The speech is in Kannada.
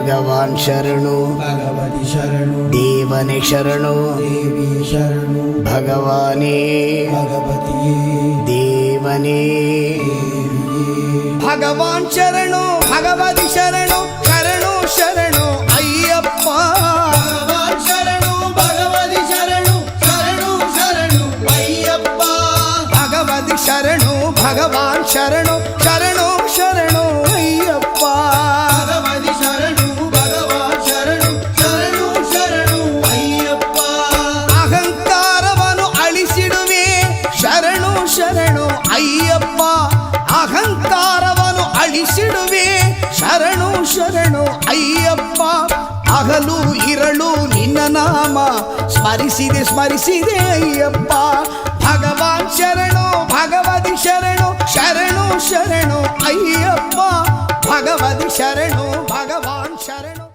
ಭಗವಾನ್ ಶರಣು ಭಗವತಿ ಶರಣು ದೇವನೇ ಶರಣು ದೇವಿ ಶರಣು ಭಗವಾನೇ ಭಗವತಿಯೇ ದೇವನೇ ಭಗವಾನ್ ಶರಣು ಭಗವತಿ ಶರಣು ಶರಣು ಶರಣು ಅಯ್ಯಪ್ಪ ಭಗವಾನ್ ಶರಣು ಭಗವತಿ ಶರಣು ಶರಣು ಶರಣು ಅಯ್ಯಪ್ಪ ಭಗವತಿ ಶರಣು ಭಗವಾನ್ ಶರಣು ಶರಣು ಶರಣು ಅಯ್ಯಪ್ಪ ಭಗವತಿ ಶರಣು ಭಗವಾನ್ ಶರಣು ಶರಣು ಶರಣು ಅಯ್ಯಪ್ಪ ಅಹಂಕಾರವನ್ನು ಅಳಿಸಿಡುವೆ ಶರಣು ಶರಣು ಅಯ್ಯಪ್ಪ ಅಹಂಕಾರವನ್ನು ಅಳಿಸಿಡುವೆ ಶರಣು ಶರಣು ಅಯ್ಯಪ್ಪ ಹಗಲು ಇರಳು ನಿನ್ನ ನಾಮ ಸ್ಮರಿಸಿದೆ ಸ್ಮರಿಸಿದೆ ಅಯ್ಯಪ್ಪ ಭಗವಾನ್ ಶರಣು ಭಗವತಿ ಶರಣು ಶರಣು ಶರಣು ಅಯ್ಯಪ್ಪ ಭಗವತಿ ಶರಣು ಭಗವಾನ್ ಶರಣು